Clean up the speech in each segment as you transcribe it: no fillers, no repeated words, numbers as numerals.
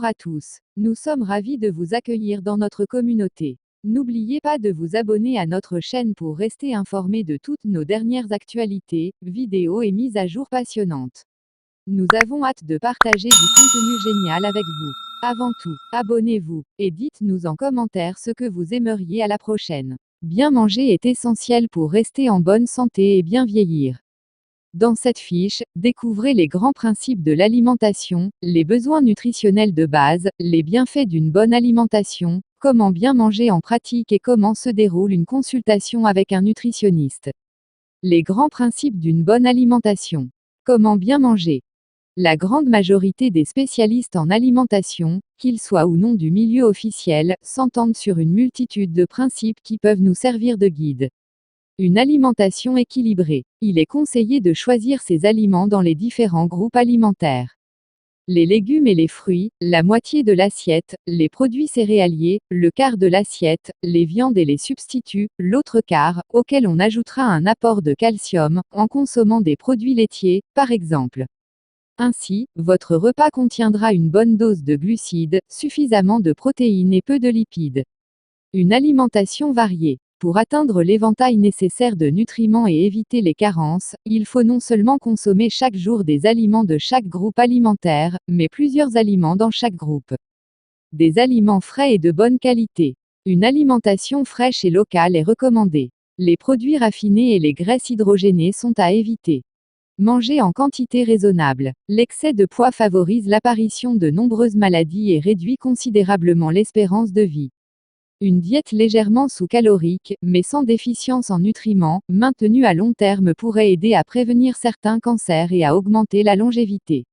Bonjour à tous. Nous sommes ravis de vous accueillir dans notre communauté. N'oubliez pas de vous abonner à notre chaîne pour rester informé de toutes nos dernières actualités, vidéos et mises à jour passionnantes. Nous avons hâte de partager du contenu génial avec vous. Avant tout, abonnez-vous, et dites-nous en commentaire ce que vous aimeriez à la prochaine. Bien manger est essentiel pour rester en bonne santé et bien vieillir. Dans cette fiche, découvrez les grands principes de l'alimentation, les besoins nutritionnels de base, les bienfaits d'une bonne alimentation, comment bien manger en pratique et comment se déroule une consultation avec un nutritionniste. Les grands principes d'une bonne alimentation. Comment bien manger? La grande majorité des spécialistes en alimentation, qu'ils soient ou non du milieu officiel, s'entendent sur une multitude de principes qui peuvent nous servir de guide. Une alimentation équilibrée. Il est conseillé de choisir ses aliments dans les différents groupes alimentaires. Les légumes et les fruits, la moitié de l'assiette, les produits céréaliers, le quart de l'assiette, les viandes et les substituts, l'autre quart, auquel on ajoutera un apport de calcium, en consommant des produits laitiers, par exemple. Ainsi, votre repas contiendra une bonne dose de glucides, suffisamment de protéines et peu de lipides. Une alimentation variée. Pour atteindre l'éventail nécessaire de nutriments et éviter les carences, il faut non seulement consommer chaque jour des aliments de chaque groupe alimentaire, mais plusieurs aliments dans chaque groupe. Des aliments frais et de bonne qualité. Une alimentation fraîche et locale est recommandée. Les produits raffinés et les graisses hydrogénées sont à éviter. Manger en quantité raisonnable. L'excès de poids favorise l'apparition de nombreuses maladies et réduit considérablement l'espérance de vie. Une diète légèrement sous-calorique, mais sans déficience en nutriments, maintenue à long terme pourrait aider à prévenir certains cancers et à augmenter la longévité.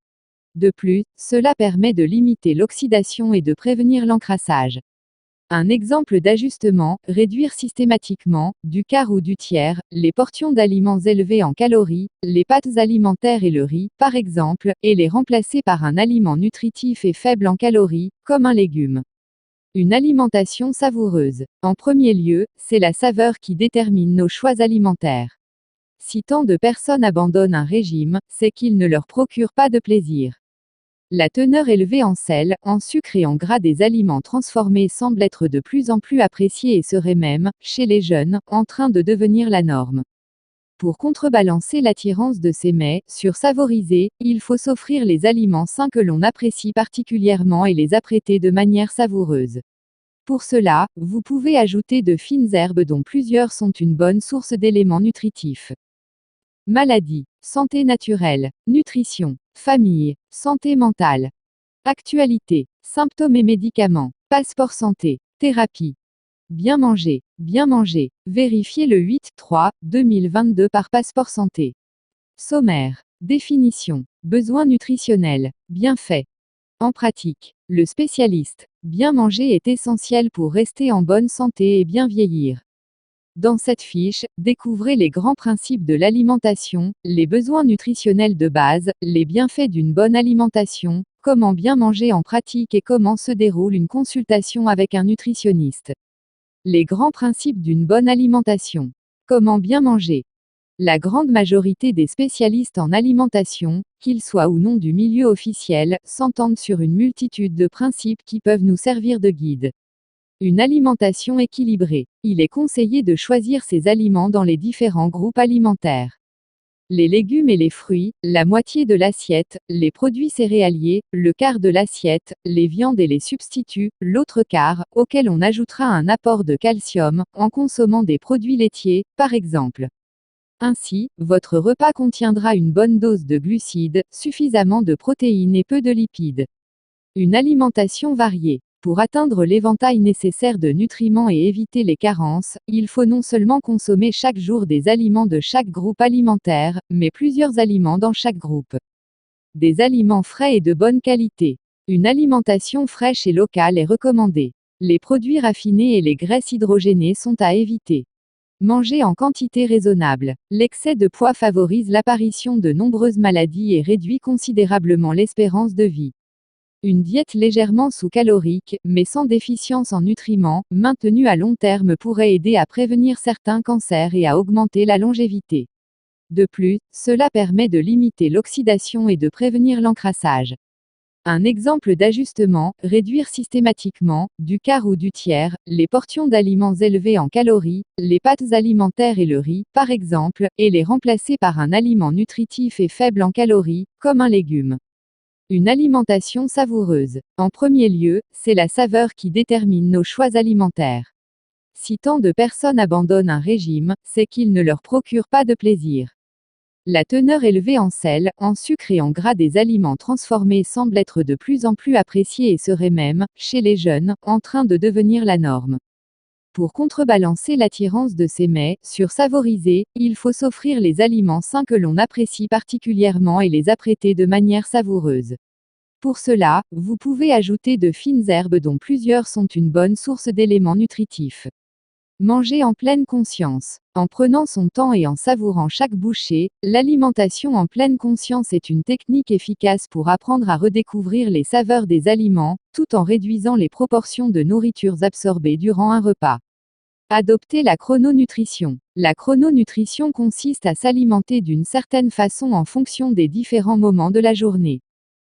De plus, cela permet de limiter l'oxydation et de prévenir l'encrassage. Un exemple d'ajustement, réduire systématiquement, du quart ou du tiers, les portions d'aliments élevés en calories, les pâtes alimentaires et le riz, par exemple, et les remplacer par un aliment nutritif et faible en calories, comme un légume. Une alimentation savoureuse. En premier lieu, c'est la saveur qui détermine nos choix alimentaires. Si tant de personnes abandonnent un régime, c'est qu'il ne leur procure pas de plaisir. La teneur élevée en sel, en sucre et en gras des aliments transformés semble être de plus en plus appréciée et serait même, chez les jeunes, en train de devenir la norme. Pour contrebalancer l'attirance de ces mets, sursavorisés, il faut s'offrir les aliments sains que l'on apprécie particulièrement et les apprêter de manière savoureuse. Pour cela, vous pouvez ajouter de fines herbes dont plusieurs sont une bonne source d'éléments nutritifs. Maladie, santé naturelle, nutrition, famille, santé mentale. Actualité, symptômes et médicaments, passeport santé, thérapie. Bien manger, vérifiez le 8-3-2022 par Passeport Santé. Sommaire. Définition. Besoins nutritionnels. Bienfaits. En pratique, le spécialiste. Bien manger est essentiel pour rester en bonne santé et bien vieillir. Dans cette fiche, découvrez les grands principes de l'alimentation, les besoins nutritionnels de base, les bienfaits d'une bonne alimentation, comment bien manger en pratique et comment se déroule une consultation avec un nutritionniste. Les grands principes d'une bonne alimentation. Comment bien manger? La grande majorité des spécialistes en alimentation, qu'ils soient ou non du milieu officiel, s'entendent sur une multitude de principes qui peuvent nous servir de guide. Une alimentation équilibrée. Il est conseillé de choisir ses aliments dans les différents groupes alimentaires. Les légumes et les fruits, la moitié de l'assiette, les produits céréaliers, le quart de l'assiette, les viandes et les substituts, l'autre quart, auquel on ajoutera un apport de calcium, en consommant des produits laitiers, par exemple. Ainsi, votre repas contiendra une bonne dose de glucides, suffisamment de protéines et peu de lipides. Une alimentation variée. Pour atteindre l'éventail nécessaire de nutriments et éviter les carences, il faut non seulement consommer chaque jour des aliments de chaque groupe alimentaire, mais plusieurs aliments dans chaque groupe. Des aliments frais et de bonne qualité. Une alimentation fraîche et locale est recommandée. Les produits raffinés et les graisses hydrogénées sont à éviter. Manger en quantité raisonnable. L'excès de poids favorise l'apparition de nombreuses maladies et réduit considérablement l'espérance de vie. Une diète légèrement sous-calorique, mais sans déficience en nutriments, maintenue à long terme pourrait aider à prévenir certains cancers et à augmenter la longévité. De plus, cela permet de limiter l'oxydation et de prévenir l'encrassage. Un exemple d'ajustement, réduire systématiquement, du quart ou du tiers, les portions d'aliments élevés en calories, les pâtes alimentaires et le riz, par exemple, et les remplacer par un aliment nutritif et faible en calories, comme un légume. Une alimentation savoureuse. En premier lieu, c'est la saveur qui détermine nos choix alimentaires. Si tant de personnes abandonnent un régime, c'est qu'il ne leur procure pas de plaisir. La teneur élevée en sel, en sucre et en gras des aliments transformés semble être de plus en plus appréciée et serait même, chez les jeunes, en train de devenir la norme. Pour contrebalancer l'attirance de ces mets, sursavorisés, il faut s'offrir les aliments sains que l'on apprécie particulièrement et les apprêter de manière savoureuse. Pour cela, vous pouvez ajouter de fines herbes dont plusieurs sont une bonne source d'éléments nutritifs. Manger en pleine conscience. En prenant son temps et en savourant chaque bouchée, l'alimentation en pleine conscience est une technique efficace pour apprendre à redécouvrir les saveurs des aliments, tout en réduisant les proportions de nourritures absorbées durant un repas. Adopter la chrononutrition. La chrononutrition consiste à s'alimenter d'une certaine façon en fonction des différents moments de la journée.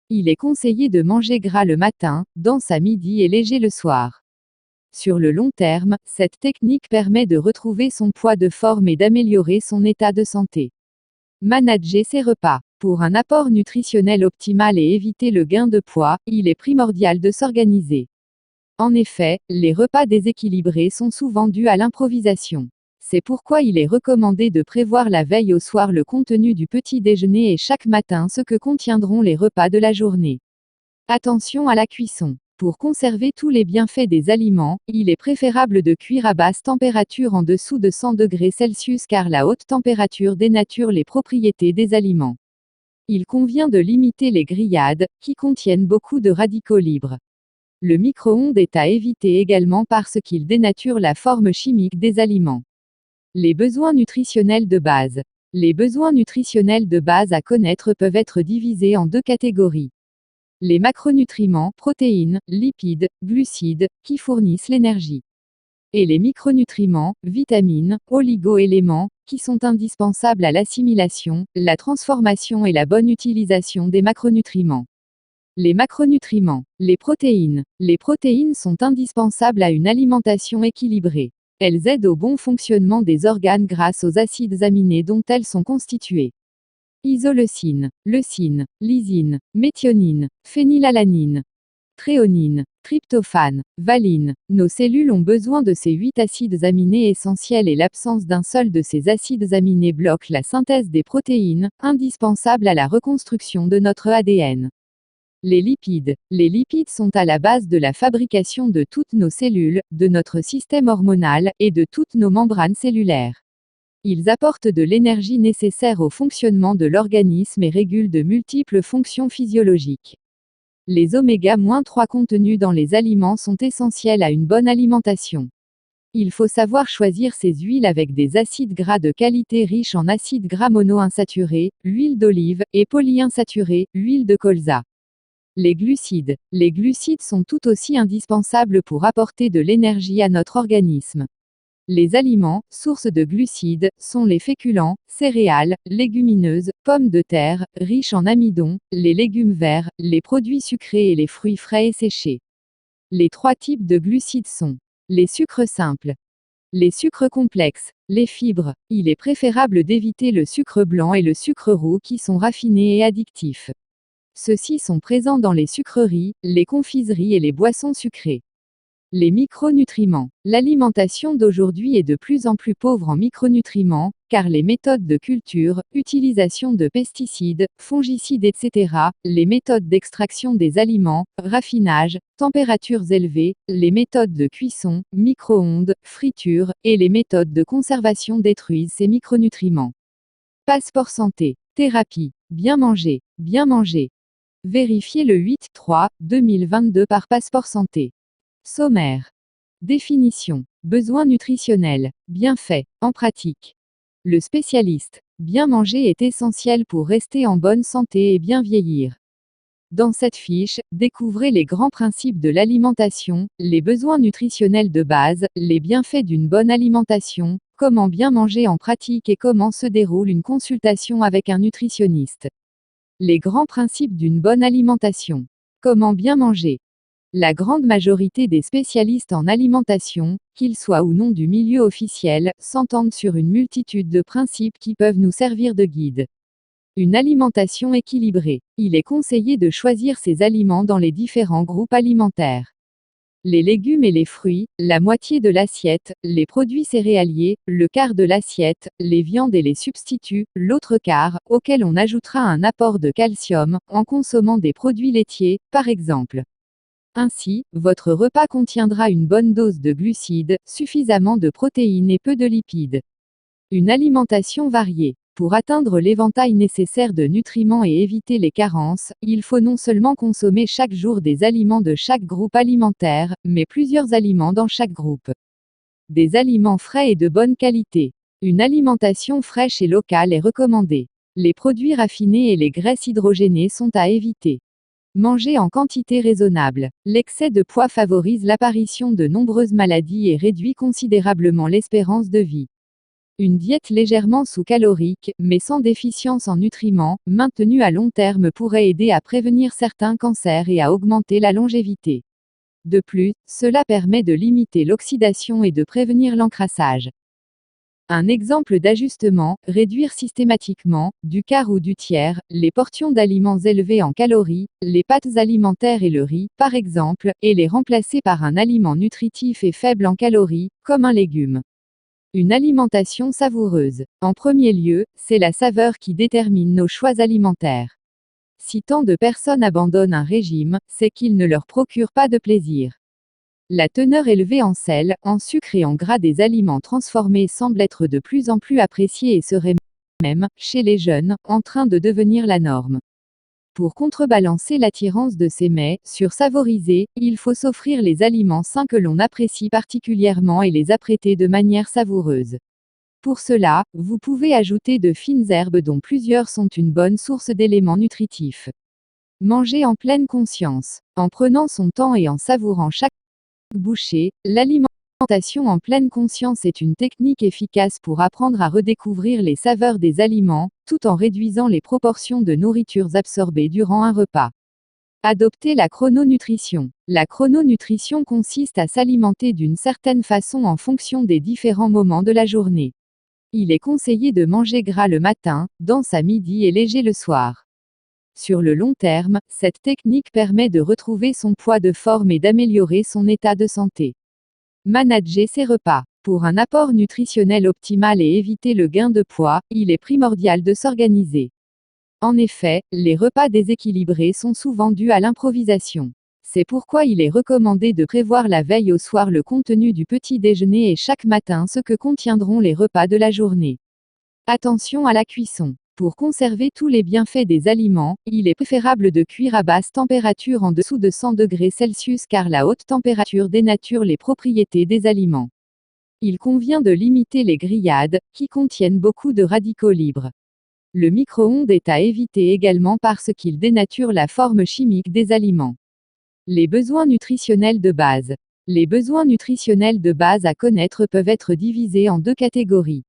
Il est conseillé de manger gras le matin, dense à midi et léger le soir. Sur le long terme, cette technique permet de retrouver son poids de forme et d'améliorer son état de santé. Manager ses repas. Pour un apport nutritionnel optimal et éviter le gain de poids, il est primordial de s'organiser. En effet, les repas déséquilibrés sont souvent dus à l'improvisation. C'est pourquoi il est recommandé de prévoir la veille au soir le contenu du petit déjeuner et chaque matin ce que contiendront les repas de la journée. Attention à la cuisson. Pour conserver tous les bienfaits des aliments, il est préférable de cuire à basse température en dessous de 100 degrés Celsius car la haute température dénature les propriétés des aliments. Il convient de limiter les grillades, qui contiennent beaucoup de radicaux libres. Le micro-ondes est à éviter également parce qu'il dénature la forme chimique des aliments. Les besoins nutritionnels de base. Les besoins nutritionnels de base à connaître peuvent être divisés en deux catégories. Les macronutriments, protéines, lipides, glucides, qui fournissent l'énergie. Et les micronutriments, vitamines, oligo-éléments, qui sont indispensables à l'assimilation, la transformation et la bonne utilisation des macronutriments. Les macronutriments. Les protéines. Les protéines sont indispensables à une alimentation équilibrée. Elles aident au bon fonctionnement des organes grâce aux acides aminés dont elles sont constituées. Isoleucine, leucine, lysine, méthionine, phénylalanine, thréonine, tryptophane, valine. Nos cellules ont besoin de ces 8 acides aminés essentiels et l'absence d'un seul de ces acides aminés bloque la synthèse des protéines, indispensables à la reconstruction de notre ADN. Les lipides. Les lipides sont à la base de la fabrication de toutes nos cellules, de notre système hormonal, et de toutes nos membranes cellulaires. Ils apportent de l'énergie nécessaire au fonctionnement de l'organisme et régulent de multiples fonctions physiologiques. Les oméga-3 contenus dans les aliments sont essentiels à une bonne alimentation. Il faut savoir choisir ces huiles avec des acides gras de qualité riches en acides gras monoinsaturés, huile d'olive, et polyinsaturés, huile de colza. Les glucides. Les glucides sont tout aussi indispensables pour apporter de l'énergie à notre organisme. Les aliments, sources de glucides, sont les féculents, céréales, légumineuses, pommes de terre, riches en amidon, les légumes verts, les produits sucrés et les fruits frais et séchés. Les 3 types de glucides sont les sucres simples, les sucres complexes, les fibres. Il est préférable d'éviter le sucre blanc et le sucre roux qui sont raffinés et addictifs. Ceux-ci sont présents dans les sucreries, les confiseries et les boissons sucrées. Les micronutriments. L'alimentation d'aujourd'hui est de plus en plus pauvre en micronutriments, car les méthodes de culture, utilisation de pesticides, fongicides etc., les méthodes d'extraction des aliments, raffinage, températures élevées, les méthodes de cuisson, micro-ondes, friture, et les méthodes de conservation détruisent ces micronutriments. Passeport santé. Thérapie. Bien manger. Bien manger. Vérifiez le 8-3-2022 par Passeport santé. Sommaire. Définition. Besoin nutritionnel. Bienfait. En pratique. Le spécialiste. Bien manger est essentiel pour rester en bonne santé et bien vieillir. Dans cette fiche, découvrez les grands principes de l'alimentation, les besoins nutritionnels de base, les bienfaits d'une bonne alimentation, comment bien manger en pratique et comment se déroule une consultation avec un nutritionniste. Les grands principes d'une bonne alimentation. Comment bien manger? La grande majorité des spécialistes en alimentation, qu'ils soient ou non du milieu officiel, s'entendent sur une multitude de principes qui peuvent nous servir de guide. Une alimentation équilibrée. Il est conseillé de choisir ses aliments dans les différents groupes alimentaires. Les légumes et les fruits, la moitié de l'assiette, les produits céréaliers, le quart de l'assiette, les viandes et les substituts, l'autre quart, auquel on ajoutera un apport de calcium, en consommant des produits laitiers, par exemple. Ainsi, votre repas contiendra une bonne dose de glucides, suffisamment de protéines et peu de lipides. Une alimentation variée. Pour atteindre l'éventail nécessaire de nutriments et éviter les carences, il faut non seulement consommer chaque jour des aliments de chaque groupe alimentaire, mais plusieurs aliments dans chaque groupe. Des aliments frais et de bonne qualité. Une alimentation fraîche et locale est recommandée. Les produits raffinés et les graisses hydrogénées sont à éviter. Manger en quantité raisonnable. L'excès de poids favorise l'apparition de nombreuses maladies et réduit considérablement l'espérance de vie. Une diète légèrement sous-calorique, mais sans déficience en nutriments, maintenue à long terme pourrait aider à prévenir certains cancers et à augmenter la longévité. De plus, cela permet de limiter l'oxydation et de prévenir l'encrassage. Un exemple d'ajustement, réduire systématiquement, du quart ou du tiers, les portions d'aliments élevés en calories, les pâtes alimentaires et le riz, par exemple, et les remplacer par un aliment nutritif et faible en calories, comme un légume. Une alimentation savoureuse. En premier lieu, c'est la saveur qui détermine nos choix alimentaires. Si tant de personnes abandonnent un régime, c'est qu'il ne leur procure pas de plaisir. La teneur élevée en sel, en sucre et en gras des aliments transformés semble être de plus en plus appréciée et serait même, chez les jeunes, en train de devenir la norme. Pour contrebalancer l'attirance de ces mets, sursavorisés, il faut s'offrir les aliments sains que l'on apprécie particulièrement et les apprêter de manière savoureuse. Pour cela, vous pouvez ajouter de fines herbes dont plusieurs sont une bonne source d'éléments nutritifs. Manger en pleine conscience. En prenant son temps et en savourant chaque bouchée, l'alimentation en pleine conscience est une technique efficace pour apprendre à redécouvrir les saveurs des aliments, tout en réduisant les proportions de nourritures absorbées durant un repas. Adopter la chrononutrition. La chrononutrition consiste à s'alimenter d'une certaine façon en fonction des différents moments de la journée. Il est conseillé de manger gras le matin, dense à midi et léger le soir. Sur le long terme, cette technique permet de retrouver son poids de forme et d'améliorer son état de santé. Manager ses repas. Pour un apport nutritionnel optimal et éviter le gain de poids, il est primordial de s'organiser. En effet, les repas déséquilibrés sont souvent dus à l'improvisation. C'est pourquoi il est recommandé de prévoir la veille au soir le contenu du petit déjeuner et chaque matin ce que contiendront les repas de la journée. Attention à la cuisson. Pour conserver tous les bienfaits des aliments, il est préférable de cuire à basse température en dessous de 100 degrés Celsius car la haute température dénature les propriétés des aliments. Il convient de limiter les grillades, qui contiennent beaucoup de radicaux libres. Le micro-ondes est à éviter également parce qu'il dénature la forme chimique des aliments. Les besoins nutritionnels de base. Les besoins nutritionnels de base à connaître peuvent être divisés en deux catégories.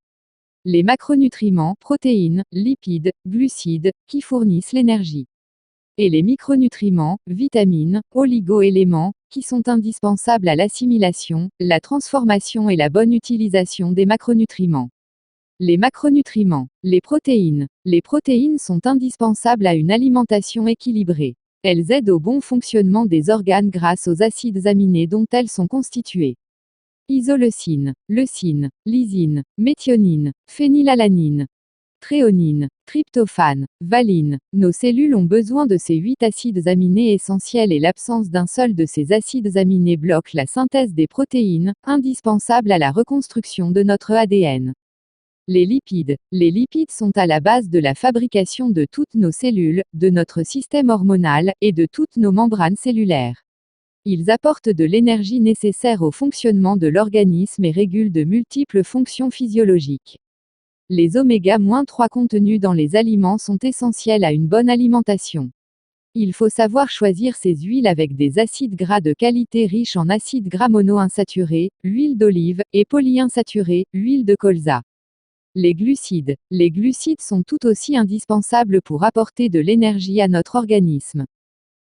Les macronutriments, protéines, lipides, glucides, qui fournissent l'énergie. Et les micronutriments, vitamines, oligo-éléments, qui sont indispensables à l'assimilation, la transformation et la bonne utilisation des macronutriments. Les macronutriments. Les protéines. Les protéines sont indispensables à une alimentation équilibrée. Elles aident au bon fonctionnement des organes grâce aux acides aminés dont elles sont constituées. Isoleucine, leucine, lysine, méthionine, phénylalanine, tréonine, tryptophane, valine. Nos cellules ont besoin de ces 8 acides aminés essentiels et l'absence d'un seul de ces acides aminés bloque la synthèse des protéines, indispensables à la reconstruction de notre ADN. Les lipides. Les lipides sont à la base de la fabrication de toutes nos cellules, de notre système hormonal, et de toutes nos membranes cellulaires. Ils apportent de l'énergie nécessaire au fonctionnement de l'organisme et régulent de multiples fonctions physiologiques. Les oméga-3 contenus dans les aliments sont essentiels à une bonne alimentation. Il faut savoir choisir ces huiles avec des acides gras de qualité riches en acides gras monoinsaturés, huile d'olive, et polyinsaturés, huile de colza. Les glucides. Les glucides sont tout aussi indispensables pour apporter de l'énergie à notre organisme.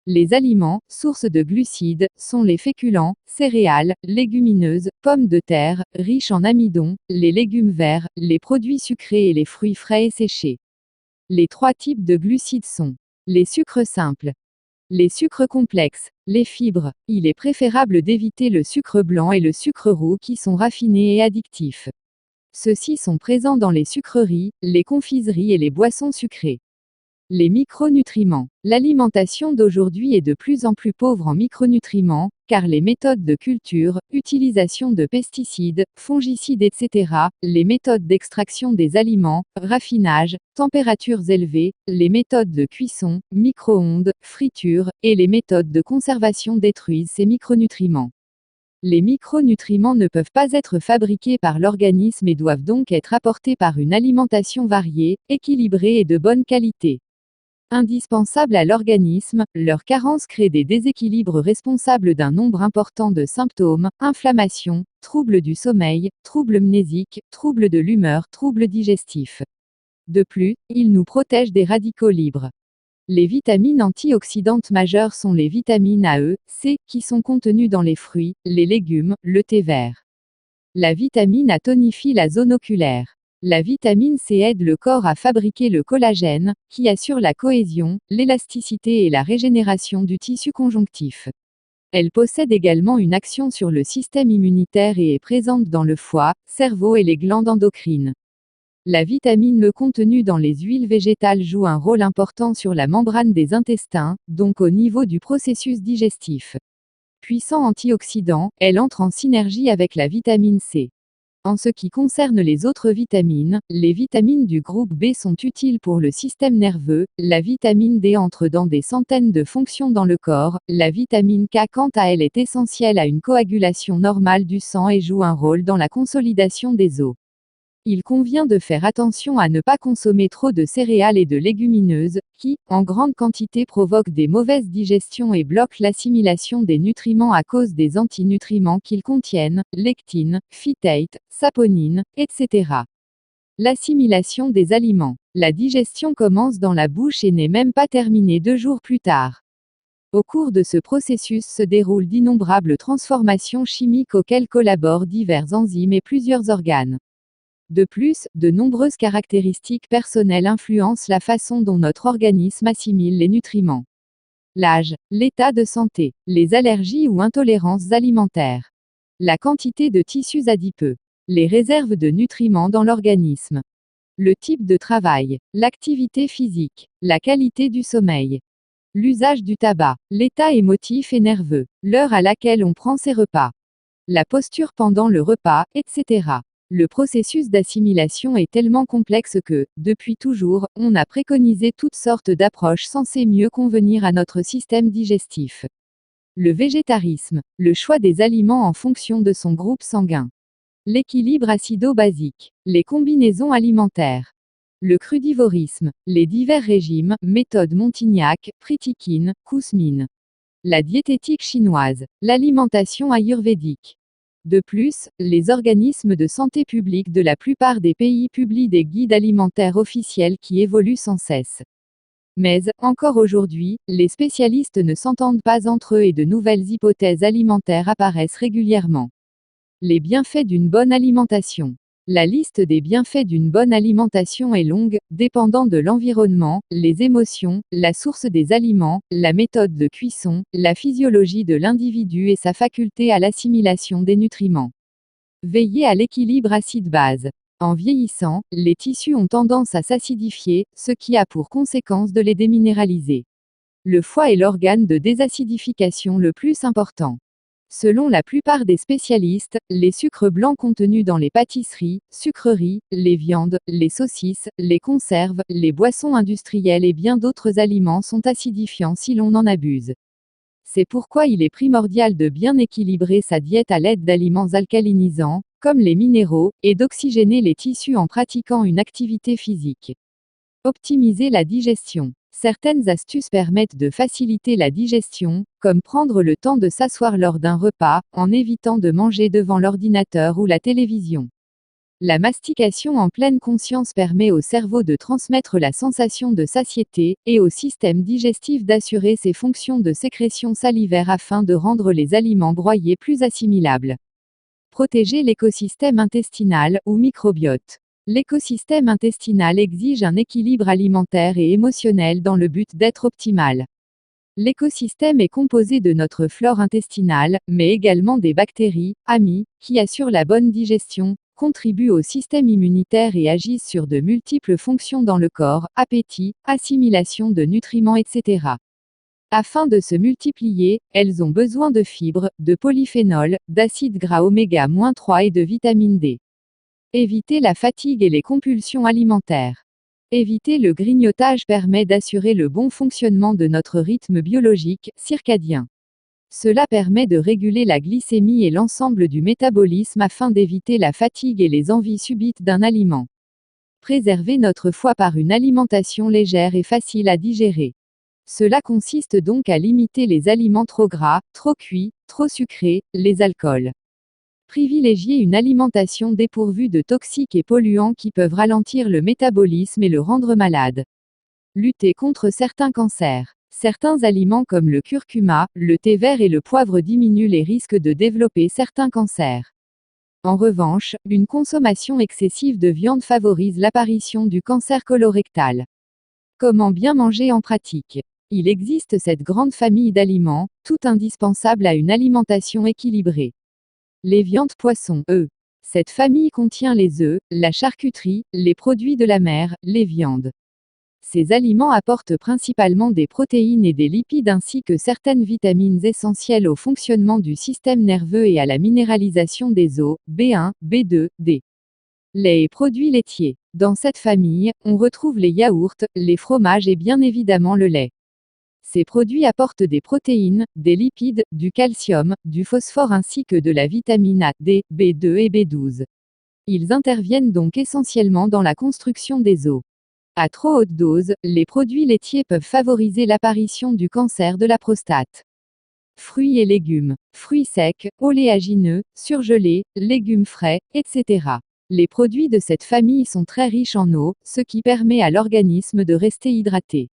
Les aliments, sources de glucides, sont les féculents, céréales, légumineuses, pommes de terre, riches en amidon, les légumes verts, les produits sucrés et les fruits frais et séchés. Les 3 types de glucides sont les sucres simples, les sucres complexes, les fibres. Il est préférable d'éviter le sucre blanc et le sucre roux qui sont raffinés et addictifs. Ceux-ci sont présents dans les sucreries, les confiseries et les boissons sucrées. Les micronutriments. L'alimentation d'aujourd'hui est de plus en plus pauvre en micronutriments, car les méthodes de culture, utilisation de pesticides, fongicides etc., les méthodes d'extraction des aliments, raffinage, températures élevées, les méthodes de cuisson, micro-ondes, friture, et les méthodes de conservation détruisent ces micronutriments. Les micronutriments ne peuvent pas être fabriqués par l'organisme et doivent donc être apportés par une alimentation variée, équilibrée et de bonne qualité. Indispensables à l'organisme, leur carence crée des déséquilibres responsables d'un nombre important de symptômes, inflammation, troubles du sommeil, troubles mnésiques, troubles de l'humeur, troubles digestifs. De plus, ils nous protègent des radicaux libres. Les vitamines antioxydantes majeures sont les vitamines A, E, C, qui sont contenues dans les fruits, les légumes, le thé vert. La vitamine A tonifie la zone oculaire. La vitamine C aide le corps à fabriquer le collagène, qui assure la cohésion, l'élasticité et la régénération du tissu conjonctif. Elle possède également une action sur le système immunitaire et est présente dans le foie, cerveau et les glandes endocrines. La vitamine E contenue dans les huiles végétales joue un rôle important sur la membrane des intestins, donc au niveau du processus digestif. Puissant antioxydant, elle entre en synergie avec la vitamine C. En ce qui concerne les autres vitamines, les vitamines du groupe B sont utiles pour le système nerveux, la vitamine D entre dans des centaines de fonctions dans le corps, la vitamine K quant à elle est essentielle à une coagulation normale du sang et joue un rôle dans la consolidation des os. Il convient de faire attention à ne pas consommer trop de céréales et de légumineuses, qui, en grande quantité provoquent des mauvaises digestions et bloquent l'assimilation des nutriments à cause des antinutriments qu'ils contiennent, lectine, phytate, saponine, etc. L'assimilation des aliments. La digestion commence dans la bouche et n'est même pas terminée 2 jours plus tard. Au cours de ce processus se déroulent d'innombrables transformations chimiques auxquelles collaborent divers enzymes et plusieurs organes. De plus, de nombreuses caractéristiques personnelles influencent la façon dont notre organisme assimile les nutriments. L'âge, l'état de santé, les allergies ou intolérances alimentaires, la quantité de tissus adipeux, les réserves de nutriments dans l'organisme, le type de travail, l'activité physique, la qualité du sommeil, l'usage du tabac, l'état émotif et nerveux, l'heure à laquelle on prend ses repas, la posture pendant le repas, etc. Le processus d'assimilation est tellement complexe que, depuis toujours, on a préconisé toutes sortes d'approches censées mieux convenir à notre système digestif. Le végétarisme, le choix des aliments en fonction de son groupe sanguin. L'équilibre acido-basique, les combinaisons alimentaires. Le crudivorisme, les divers régimes, méthode Montignac, Pritikin, Kousmine. La diététique chinoise, l'alimentation ayurvédique. De plus, les organismes de santé publique de la plupart des pays publient des guides alimentaires officiels qui évoluent sans cesse. Mais, encore aujourd'hui, les spécialistes ne s'entendent pas entre eux et de nouvelles hypothèses alimentaires apparaissent régulièrement. Les bienfaits d'une bonne alimentation. La liste des bienfaits d'une bonne alimentation est longue, dépendant de l'environnement, les émotions, la source des aliments, la méthode de cuisson, la physiologie de l'individu et sa faculté à l'assimilation des nutriments. Veillez à l'équilibre acide-base. En vieillissant, les tissus ont tendance à s'acidifier, ce qui a pour conséquence de les déminéraliser. Le foie est l'organe de désacidification le plus important. Selon la plupart des spécialistes, les sucres blancs contenus dans les pâtisseries, sucreries, les viandes, les saucisses, les conserves, les boissons industrielles et bien d'autres aliments sont acidifiants si l'on en abuse. C'est pourquoi il est primordial de bien équilibrer sa diète à l'aide d'aliments alcalinisants, comme les minéraux, et d'oxygéner les tissus en pratiquant une activité physique. Optimiser la digestion. Certaines astuces permettent de faciliter la digestion, comme prendre le temps de s'asseoir lors d'un repas, en évitant de manger devant l'ordinateur ou la télévision. La mastication en pleine conscience permet au cerveau de transmettre la sensation de satiété, et au système digestif d'assurer ses fonctions de sécrétion salivaire afin de rendre les aliments broyés plus assimilables. Protéger l'écosystème intestinal, ou microbiote. L'écosystème intestinal exige un équilibre alimentaire et émotionnel dans le but d'être optimal. L'écosystème est composé de notre flore intestinale, mais également des bactéries, amies, qui assurent la bonne digestion, contribuent au système immunitaire et agissent sur de multiples fonctions dans le corps, appétit, assimilation de nutriments, etc. Afin de se multiplier, elles ont besoin de fibres, de polyphénols, d'acides gras oméga-3 et de vitamine D. Éviter la fatigue et les compulsions alimentaires. Éviter le grignotage permet d'assurer le bon fonctionnement de notre rythme biologique, circadien. Cela permet de réguler la glycémie et l'ensemble du métabolisme afin d'éviter la fatigue et les envies subites d'un aliment. Préserver notre foie par une alimentation légère et facile à digérer. Cela consiste donc à limiter les aliments trop gras, trop cuits, trop sucrés, les alcools. Privilégier une alimentation dépourvue de toxiques et polluants qui peuvent ralentir le métabolisme et le rendre malade. Lutter contre certains cancers. Certains aliments comme le curcuma, le thé vert et le poivre diminuent les risques de développer certains cancers. En revanche, une consommation excessive de viande favorise l'apparition du cancer colorectal. Comment bien manger en pratique? Il existe cette grande famille d'aliments, tout indispensables à une alimentation équilibrée. Les viandes poissons, œufs. Cette famille contient les œufs, la charcuterie, les produits de la mer, les viandes. Ces aliments apportent principalement des protéines et des lipides ainsi que certaines vitamines essentielles au fonctionnement du système nerveux et à la minéralisation des os, B1, B2, D. Lait et produits laitiers. Dans cette famille, on retrouve les yaourts, les fromages et bien évidemment le lait. Ces produits apportent des protéines, des lipides, du calcium, du phosphore ainsi que de la vitamine A, D, B2 et B12. Ils interviennent donc essentiellement dans la construction des os. À trop haute dose, les produits laitiers peuvent favoriser l'apparition du cancer de la prostate. Fruits et légumes. Fruits secs, oléagineux, surgelés, légumes frais, etc. Les produits de cette famille sont très riches en eau, ce qui permet à l'organisme de rester hydraté.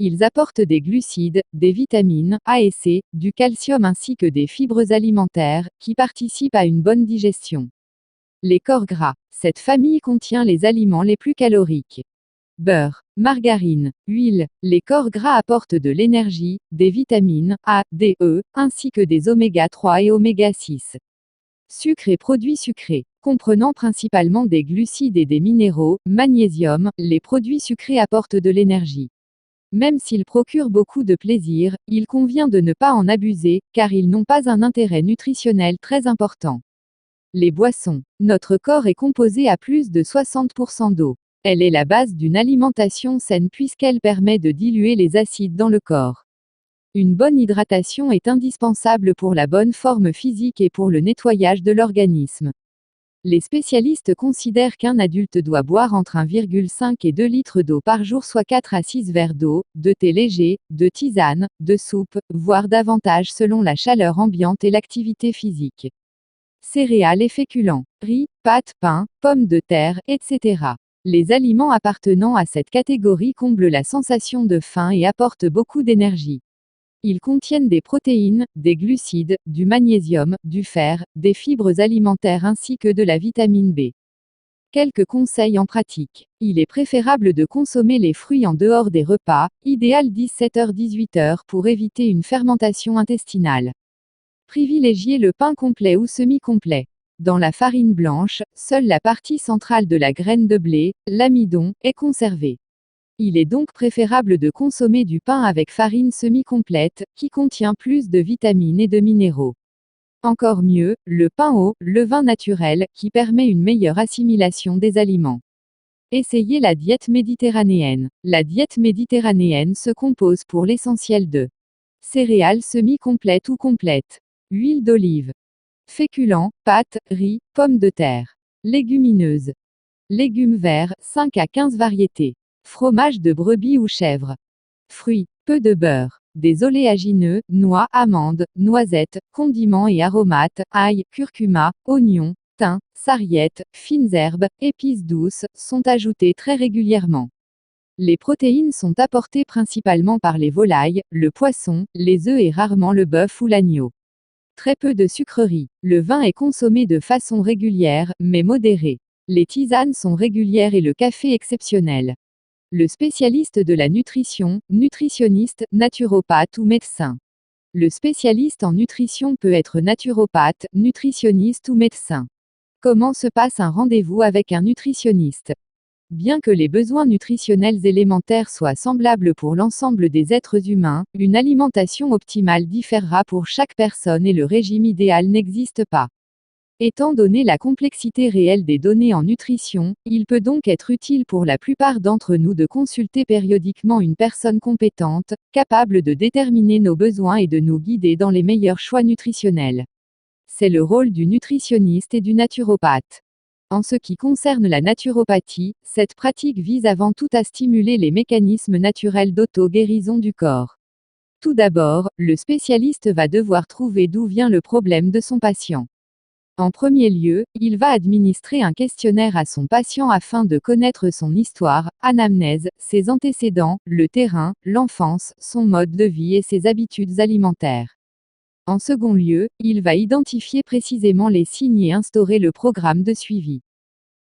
Ils apportent des glucides, des vitamines A et C, du calcium ainsi que des fibres alimentaires, qui participent à une bonne digestion. Les corps gras. Cette famille contient les aliments les plus caloriques. Beurre, margarine, huile. Les corps gras apportent de l'énergie, des vitamines A, D, E, ainsi que des oméga-3 et oméga-6. Sucre et produits sucrés. Comprenant principalement des glucides et des minéraux, magnésium, les produits sucrés apportent de l'énergie. Même s'ils procurent beaucoup de plaisir, il convient de ne pas en abuser, car ils n'ont pas un intérêt nutritionnel très important. Les boissons. Notre corps est composé à plus de 60% d'eau. Elle est la base d'une alimentation saine puisqu'elle permet de diluer les acides dans le corps. Une bonne hydratation est indispensable pour la bonne forme physique et pour le nettoyage de l'organisme. Les spécialistes considèrent qu'un adulte doit boire entre 1,5 et 2 litres d'eau par jour, soit 4 à 6 verres d'eau, de thé léger, de tisane, de soupe, voire davantage selon la chaleur ambiante et l'activité physique. Céréales et féculents, riz, pâtes, pain, pommes de terre, etc. Les aliments appartenant à cette catégorie comblent la sensation de faim et apportent beaucoup d'énergie. Ils contiennent des protéines, des glucides, du magnésium, du fer, des fibres alimentaires ainsi que de la vitamine B. Quelques conseils en pratique. Il est préférable de consommer les fruits en dehors des repas, idéal 17h-18h pour éviter une fermentation intestinale. Privilégiez le pain complet ou semi-complet. Dans la farine blanche, seule la partie centrale de la graine de blé, l'amidon, est conservée. Il est donc préférable de consommer du pain avec farine semi-complète, qui contient plus de vitamines et de minéraux. Encore mieux, le pain au levain naturel, qui permet une meilleure assimilation des aliments. Essayez la diète méditerranéenne. La diète méditerranéenne se compose pour l'essentiel de céréales semi-complètes ou complètes, huile d'olive, féculents, pâtes, riz, pommes de terre, légumineuses, légumes verts, 5 à 15 variétés. Fromage de brebis ou chèvre. Fruits, peu de beurre. Des oléagineux, noix, amandes, noisettes, condiments et aromates, ail, curcuma, oignons, thym, sarriette, fines herbes, épices douces, sont ajoutées très régulièrement. Les protéines sont apportées principalement par les volailles, le poisson, les œufs et rarement le bœuf ou l'agneau. Très peu de sucreries. Le vin est consommé de façon régulière, mais modérée. Les tisanes sont régulières et le café exceptionnel. Le spécialiste de la nutrition, nutritionniste, naturopathe ou médecin. Le spécialiste en nutrition peut être naturopathe, nutritionniste ou médecin. Comment se passe un rendez-vous avec un nutritionniste? Bien que les besoins nutritionnels élémentaires soient semblables pour l'ensemble des êtres humains, une alimentation optimale différera pour chaque personne et le régime idéal n'existe pas. Étant donné la complexité réelle des données en nutrition, il peut donc être utile pour la plupart d'entre nous de consulter périodiquement une personne compétente, capable de déterminer nos besoins et de nous guider dans les meilleurs choix nutritionnels. C'est le rôle du nutritionniste et du naturopathe. En ce qui concerne la naturopathie, cette pratique vise avant tout à stimuler les mécanismes naturels d'auto-guérison du corps. Tout d'abord, le spécialiste va devoir trouver d'où vient le problème de son patient. En premier lieu, il va administrer un questionnaire à son patient afin de connaître son histoire, anamnèse, ses antécédents, le terrain, l'enfance, son mode de vie et ses habitudes alimentaires. En second lieu, il va identifier précisément les signes et instaurer le programme de suivi.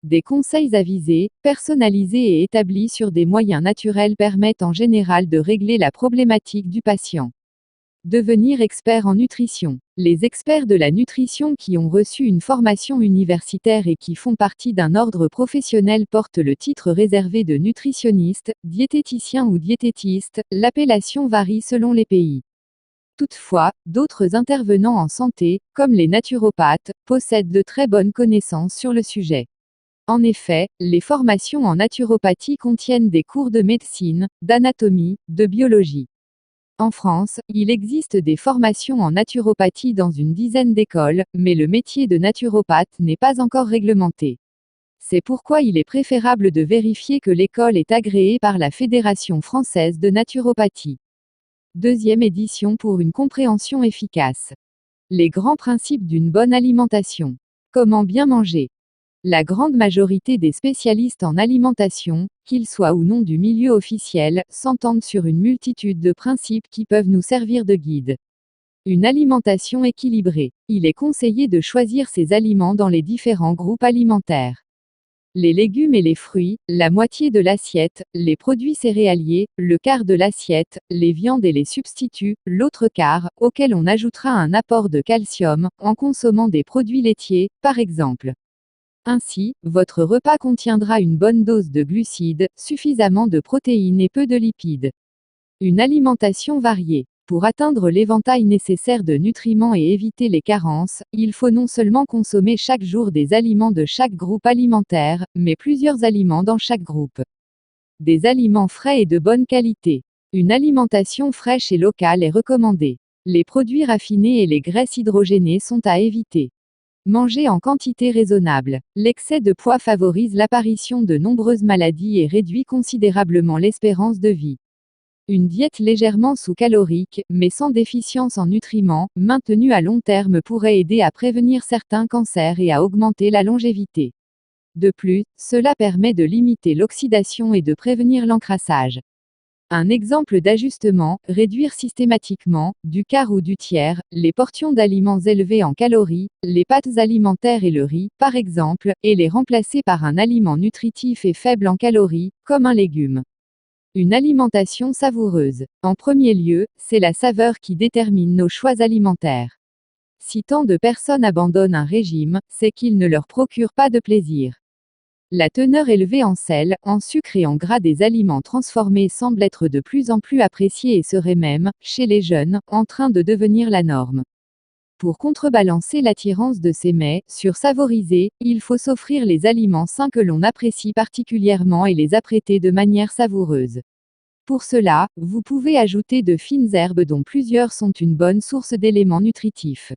Des conseils avisés, personnalisés et établis sur des moyens naturels permettent en général de régler la problématique du patient. Devenir expert en nutrition. Les experts de la nutrition qui ont reçu une formation universitaire et qui font partie d'un ordre professionnel portent le titre réservé de nutritionniste, diététicien ou diététiste, l'appellation varie selon les pays. Toutefois, d'autres intervenants en santé, comme les naturopathes, possèdent de très bonnes connaissances sur le sujet. En effet, les formations en naturopathie contiennent des cours de médecine, d'anatomie, de biologie. En France, il existe des formations en naturopathie dans une dizaine d'écoles, mais le métier de naturopathe n'est pas encore réglementé. C'est pourquoi il est préférable de vérifier que l'école est agréée par la Fédération française de naturopathie. Deuxième édition pour une compréhension efficace. Les grands principes d'une bonne alimentation. Comment bien manger? La grande majorité des spécialistes en alimentation, qu'ils soient ou non du milieu officiel, s'entendent sur une multitude de principes qui peuvent nous servir de guide. Une alimentation équilibrée. Il est conseillé de choisir ses aliments dans les différents groupes alimentaires. Les légumes et les fruits, la moitié de l'assiette, les produits céréaliers, le quart de l'assiette, les viandes et les substituts, l'autre quart, auquel on ajoutera un apport de calcium, en consommant des produits laitiers, par exemple. Ainsi, votre repas contiendra une bonne dose de glucides, suffisamment de protéines et peu de lipides. Une alimentation variée. Pour atteindre l'éventail nécessaire de nutriments et éviter les carences, il faut non seulement consommer chaque jour des aliments de chaque groupe alimentaire, mais plusieurs aliments dans chaque groupe. Des aliments frais et de bonne qualité. Une alimentation fraîche et locale est recommandée. Les produits raffinés et les graisses hydrogénées sont à éviter. Manger en quantité raisonnable. L'excès de poids favorise l'apparition de nombreuses maladies et réduit considérablement l'espérance de vie. Une diète légèrement sous-calorique, mais sans déficience en nutriments, maintenue à long terme pourrait aider à prévenir certains cancers et à augmenter la longévité. De plus, cela permet de limiter l'oxydation et de prévenir l'encrassage. Un exemple d'ajustement, réduire systématiquement, du quart ou du tiers, les portions d'aliments élevés en calories, les pâtes alimentaires et le riz, par exemple, et les remplacer par un aliment nutritif et faible en calories, comme un légume. Une alimentation savoureuse. En premier lieu, c'est la saveur qui détermine nos choix alimentaires. Si tant de personnes abandonnent un régime, c'est qu'il ne leur procure pas de plaisir. La teneur élevée en sel, en sucre et en gras des aliments transformés semble être de plus en plus appréciée et serait même, chez les jeunes, en train de devenir la norme. Pour contrebalancer l'attirance de ces mets, sursavorisés, il faut s'offrir les aliments sains que l'on apprécie particulièrement et les apprêter de manière savoureuse. Pour cela, vous pouvez ajouter de fines herbes dont plusieurs sont une bonne source d'éléments nutritifs.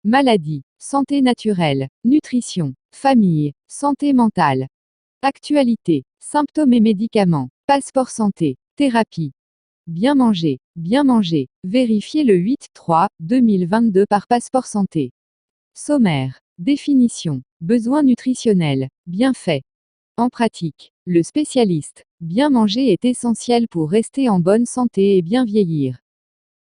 Maladie, santé naturelle, nutrition, famille, santé mentale. Actualité, symptômes et médicaments, passeport santé, thérapie. Bien manger, vérifiez le 8-3-2022 par Passeport Santé. Sommaire. Définition. Besoin nutritionnel. Bienfait. En pratique, le spécialiste. Bien manger est essentiel pour rester en bonne santé et bien vieillir.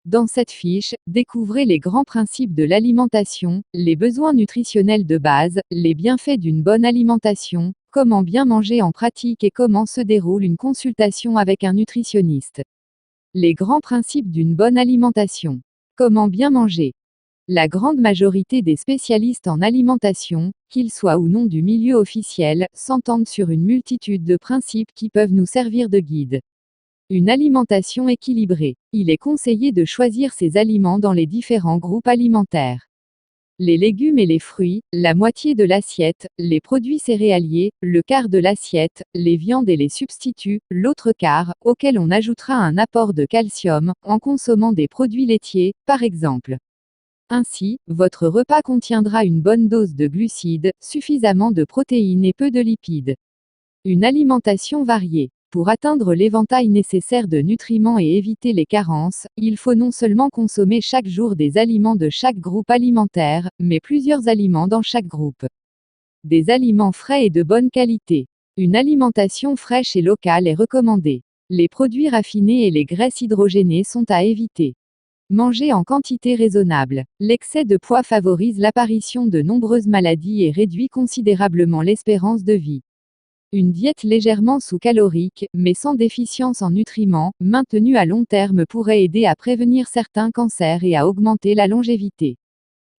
Dans cette fiche, découvrez les grands principes de l'alimentation, les besoins nutritionnels de base, les bienfaits d'une bonne alimentation, comment bien manger en pratique et comment se déroule une consultation avec un nutritionniste. Les grands principes d'une bonne alimentation. Comment bien manger. La grande majorité des spécialistes en alimentation, qu'ils soient ou non du milieu officiel, s'entendent sur une multitude de principes qui peuvent nous servir de guide. Une alimentation équilibrée. Il est conseillé de choisir ses aliments dans les différents groupes alimentaires. Les légumes et les fruits, la moitié de l'assiette, les produits céréaliers, le quart de l'assiette, les viandes et les substituts, l'autre quart, auquel on ajoutera un apport de calcium, en consommant des produits laitiers, par exemple. Ainsi, votre repas contiendra une bonne dose de glucides, suffisamment de protéines et peu de lipides. Une alimentation variée. Pour atteindre l'éventail nécessaire de nutriments et éviter les carences, il faut non seulement consommer chaque jour des aliments de chaque groupe alimentaire, mais plusieurs aliments dans chaque groupe. Des aliments frais et de bonne qualité. Une alimentation fraîche et locale est recommandée. Les produits raffinés et les graisses hydrogénées sont à éviter. Manger en quantité raisonnable. L'excès de poids favorise l'apparition de nombreuses maladies et réduit considérablement l'espérance de vie. Une diète légèrement sous-calorique, mais sans déficience en nutriments, maintenue à long terme pourrait aider à prévenir certains cancers et à augmenter la longévité.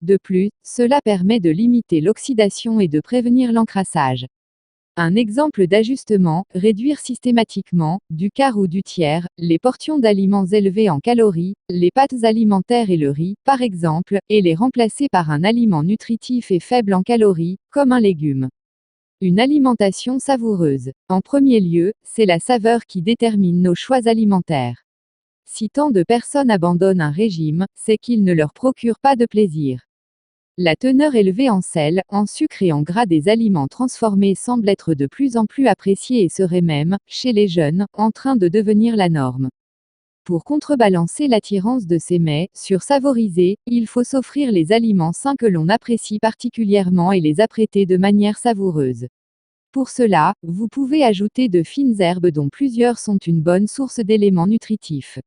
De plus, cela permet de limiter l'oxydation et de prévenir l'encrassage. Un exemple d'ajustement, réduire systématiquement, du quart ou du tiers, les portions d'aliments élevés en calories, les pâtes alimentaires et le riz, par exemple, et les remplacer par un aliment nutritif et faible en calories, comme un légume. Une alimentation savoureuse. En premier lieu, c'est la saveur qui détermine nos choix alimentaires. Si tant de personnes abandonnent un régime, c'est qu'il ne leur procure pas de plaisir. La teneur élevée en sel, en sucre et en gras des aliments transformés semble être de plus en plus appréciée et serait même, chez les jeunes, en train de devenir la norme. Pour contrebalancer l'attirance de ces mets, sursavorisés, il faut s'offrir les aliments sains que l'on apprécie particulièrement et les apprêter de manière savoureuse. Pour cela, vous pouvez ajouter de fines herbes dont plusieurs sont une bonne source d'éléments nutritifs.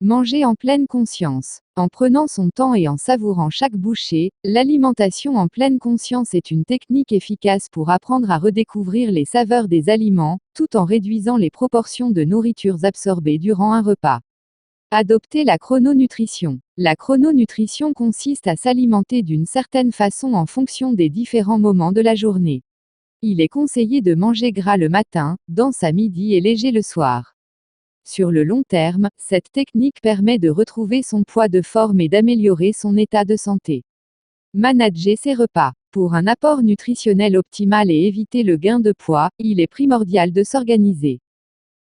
Manger en pleine conscience. En prenant son temps et en savourant chaque bouchée, l'alimentation en pleine conscience est une technique efficace pour apprendre à redécouvrir les saveurs des aliments, tout en réduisant les proportions de nourritures absorbées durant un repas. Adopter la chrononutrition. La chrononutrition consiste à s'alimenter d'une certaine façon en fonction des différents moments de la journée. Il est conseillé de manger gras le matin, dense à midi et léger le soir. Sur le long terme, cette technique permet de retrouver son poids de forme et d'améliorer son état de santé. Manager ses repas. Pour un apport nutritionnel optimal et éviter le gain de poids, il est primordial de s'organiser.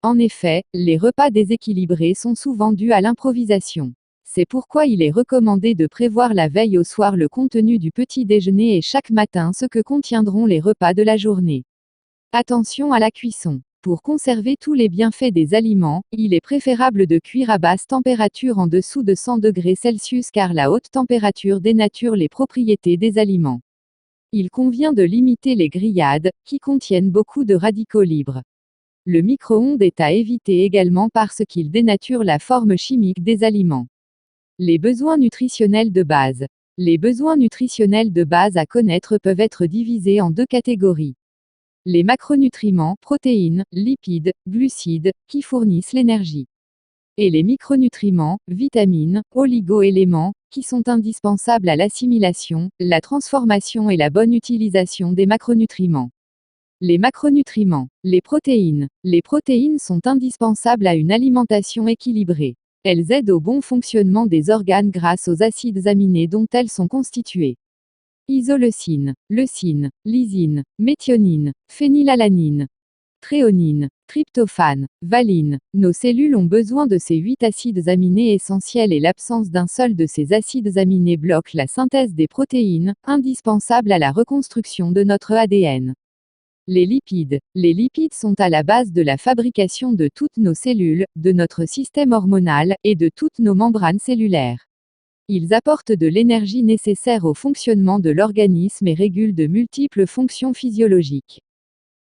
En effet, les repas déséquilibrés sont souvent dus à l'improvisation. C'est pourquoi il est recommandé de prévoir la veille au soir le contenu du petit déjeuner et chaque matin ce que contiendront les repas de la journée. Attention à la cuisson. Pour conserver tous les bienfaits des aliments, il est préférable de cuire à basse température en dessous de 100 degrés Celsius car la haute température dénature les propriétés des aliments. Il convient de limiter les grillades, qui contiennent beaucoup de radicaux libres. Le micro-ondes est à éviter également parce qu'il dénature la forme chimique des aliments. Les besoins nutritionnels de base. Les besoins nutritionnels de base à connaître peuvent être divisés en deux catégories. Les macronutriments, protéines, lipides, glucides, qui fournissent l'énergie. Et les micronutriments, vitamines, oligo-éléments, qui sont indispensables à l'assimilation, la transformation et la bonne utilisation des macronutriments. Les macronutriments. Les protéines. Les protéines sont indispensables à une alimentation équilibrée. Elles aident au bon fonctionnement des organes grâce aux acides aminés dont elles sont constituées. Isoleucine, leucine, lysine, méthionine, phénylalanine, thréonine, tryptophane, valine. Nos cellules ont besoin de ces 8 acides aminés essentiels et l'absence d'un seul de ces acides aminés bloque la synthèse des protéines, indispensables à la reconstruction de notre ADN. Les lipides. Les lipides sont à la base de la fabrication de toutes nos cellules, de notre système hormonal, et de toutes nos membranes cellulaires. Ils apportent de l'énergie nécessaire au fonctionnement de l'organisme et régulent de multiples fonctions physiologiques.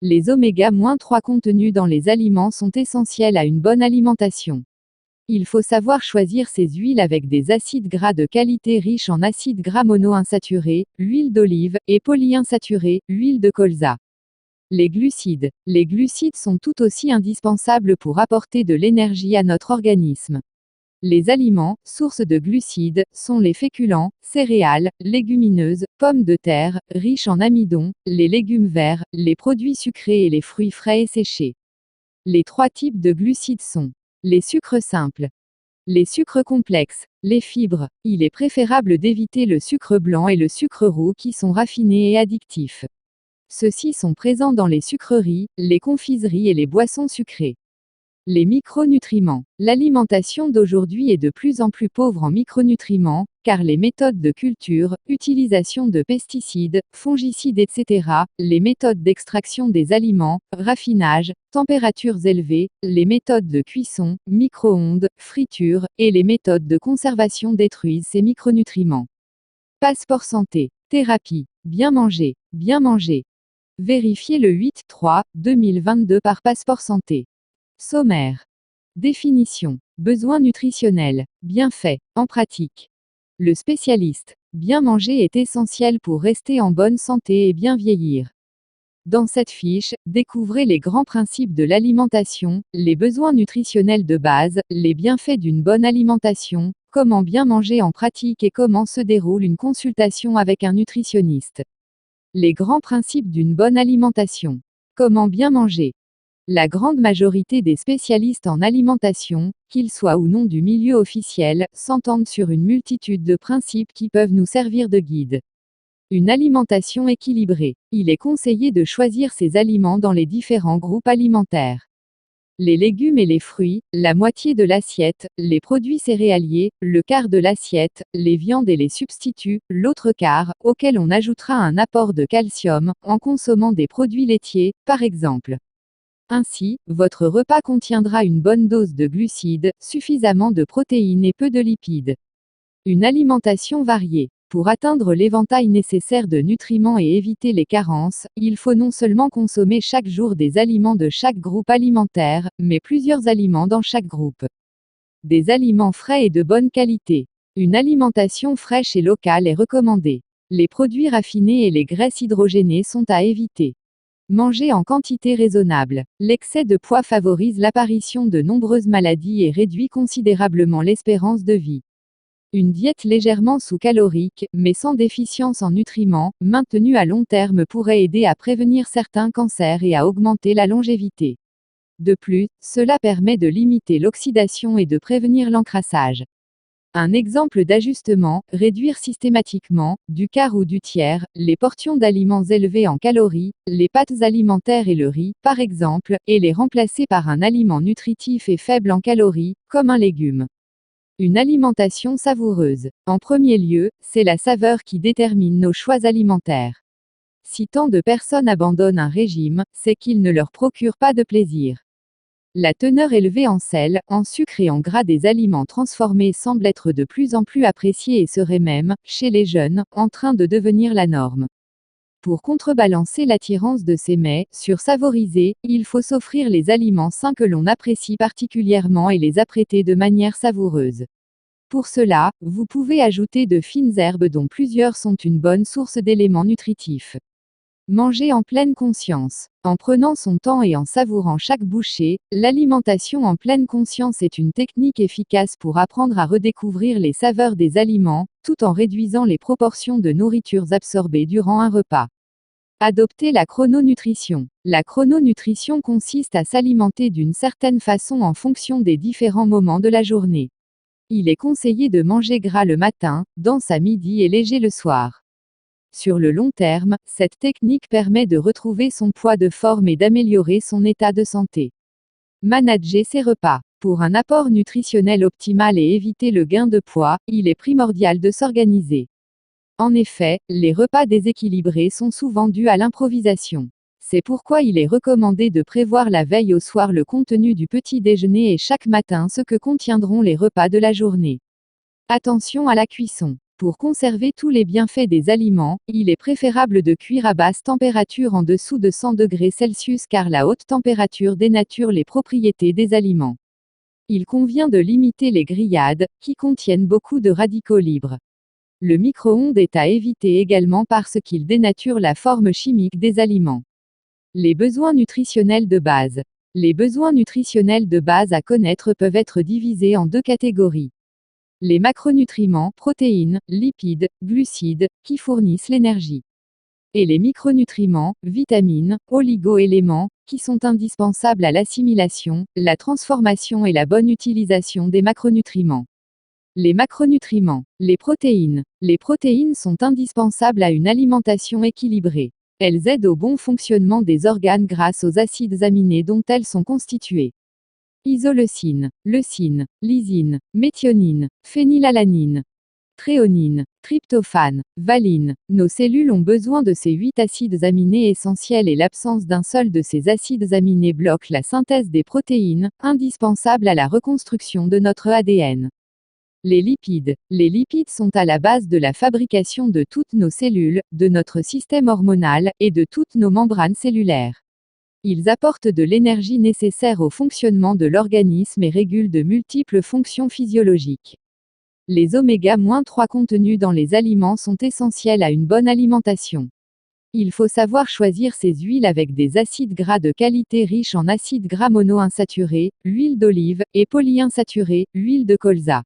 Les oméga-3 contenus dans les aliments sont essentiels à une bonne alimentation. Il faut savoir choisir ces huiles avec des acides gras de qualité riches en acides gras monoinsaturés, l'huile d'olive, et polyinsaturés, huile de colza. Les glucides. Les glucides sont tout aussi indispensables pour apporter de l'énergie à notre organisme. Les aliments, sources de glucides, sont les féculents, céréales, légumineuses, pommes de terre, riches en amidon, les légumes verts, les produits sucrés et les fruits frais et séchés. Les 3 types de glucides sont les sucres simples, les sucres complexes, les fibres. Il est préférable d'éviter le sucre blanc et le sucre roux qui sont raffinés et addictifs. Ceux-ci sont présents dans les sucreries, les confiseries et les boissons sucrées. Les micronutriments. L'alimentation d'aujourd'hui est de plus en plus pauvre en micronutriments, car les méthodes de culture, utilisation de pesticides, fongicides etc., les méthodes d'extraction des aliments, raffinage, températures élevées, les méthodes de cuisson, micro-ondes, friture, et les méthodes de conservation détruisent ces micronutriments. Passeport santé. Thérapie. Bien manger. Bien manger. Vérifiez le 8-3-2022 par Passeport santé. Sommaire. Définition. Besoin nutritionnel. Bienfaits. En pratique. Le spécialiste. Bien manger est essentiel pour rester en bonne santé et bien vieillir. Dans cette fiche, découvrez les grands principes de l'alimentation, les besoins nutritionnels de base, les bienfaits d'une bonne alimentation, comment bien manger en pratique et comment se déroule une consultation avec un nutritionniste. Les grands principes d'une bonne alimentation. Comment bien manger? La grande majorité des spécialistes en alimentation, qu'ils soient ou non du milieu officiel, s'entendent sur une multitude de principes qui peuvent nous servir de guide. Une alimentation équilibrée. Il est conseillé de choisir ses aliments dans les différents groupes alimentaires. Les légumes et les fruits, la moitié de l'assiette, les produits céréaliers, le quart de l'assiette, les viandes et les substituts, l'autre quart, auquel on ajoutera un apport de calcium, en consommant des produits laitiers, par exemple. Ainsi, votre repas contiendra une bonne dose de glucides, suffisamment de protéines et peu de lipides. Une alimentation variée. Pour atteindre l'éventail nécessaire de nutriments et éviter les carences, il faut non seulement consommer chaque jour des aliments de chaque groupe alimentaire, mais plusieurs aliments dans chaque groupe. Des aliments frais et de bonne qualité. Une alimentation fraîche et locale est recommandée. Les produits raffinés et les graisses hydrogénées sont à éviter. Manger en quantité raisonnable. L'excès de poids favorise l'apparition de nombreuses maladies et réduit considérablement l'espérance de vie. Une diète légèrement sous-calorique, mais sans déficience en nutriments, maintenue à long terme pourrait aider à prévenir certains cancers et à augmenter la longévité. De plus, cela permet de limiter l'oxydation et de prévenir l'encrassage. Un exemple d'ajustement, réduire systématiquement, du quart ou du tiers, les portions d'aliments élevés en calories, les pâtes alimentaires et le riz, par exemple, et les remplacer par un aliment nutritif et faible en calories, comme un légume. Une alimentation savoureuse. En premier lieu, c'est la saveur qui détermine nos choix alimentaires. Si tant de personnes abandonnent un régime, c'est qu'il ne leur procure pas de plaisir. La teneur élevée en sel, en sucre et en gras des aliments transformés semble être de plus en plus appréciée et serait même, chez les jeunes, en train de devenir la norme. Pour contrebalancer l'attirance de ces mets, sursavorisés, il faut s'offrir les aliments sains que l'on apprécie particulièrement et les apprêter de manière savoureuse. Pour cela, vous pouvez ajouter de fines herbes dont plusieurs sont une bonne source d'éléments nutritifs. Manger en pleine conscience. En prenant son temps et en savourant chaque bouchée, l'alimentation en pleine conscience est une technique efficace pour apprendre à redécouvrir les saveurs des aliments, tout en réduisant les proportions de nourritures absorbées durant un repas. Adopter la chrononutrition. La chrononutrition consiste à s'alimenter d'une certaine façon en fonction des différents moments de la journée. Il est conseillé de manger gras le matin, dense à midi et léger le soir. Sur le long terme, cette technique permet de retrouver son poids de forme et d'améliorer son état de santé. Manager ses repas. Pour un apport nutritionnel optimal et éviter le gain de poids, il est primordial de s'organiser. En effet, les repas déséquilibrés sont souvent dus à l'improvisation. C'est pourquoi il est recommandé de prévoir la veille au soir le contenu du petit déjeuner et chaque matin ce que contiendront les repas de la journée. Attention à la cuisson. Pour conserver tous les bienfaits des aliments, il est préférable de cuire à basse température en dessous de 100 degrés Celsius car la haute température dénature les propriétés des aliments. Il convient de limiter les grillades, qui contiennent beaucoup de radicaux libres. Le micro-ondes est à éviter également parce qu'il dénature la forme chimique des aliments. Les besoins nutritionnels de base. Les besoins nutritionnels de base à connaître peuvent être divisés en deux catégories. Les macronutriments, protéines, lipides, glucides, qui fournissent l'énergie. Et les micronutriments, vitamines, oligo-éléments, qui sont indispensables à l'assimilation, la transformation et la bonne utilisation des macronutriments. Les macronutriments. Les protéines. Les protéines sont indispensables à une alimentation équilibrée. Elles aident au bon fonctionnement des organes grâce aux acides aminés dont elles sont constituées. Isoleucine, leucine, lysine, méthionine, phénylalanine, thréonine, tryptophane, valine. Nos cellules ont besoin de ces 8 acides aminés essentiels et l'absence d'un seul de ces acides aminés bloque la synthèse des protéines, indispensables à la reconstruction de notre ADN. Les lipides. Les lipides sont à la base de la fabrication de toutes nos cellules, de notre système hormonal, et de toutes nos membranes cellulaires. Ils apportent de l'énergie nécessaire au fonctionnement de l'organisme et régulent de multiples fonctions physiologiques. Les oméga-3 contenus dans les aliments sont essentiels à une bonne alimentation. Il faut savoir choisir ces huiles avec des acides gras de qualité riches en acides gras monoinsaturés, huile d'olive, et polyinsaturés, huile de colza.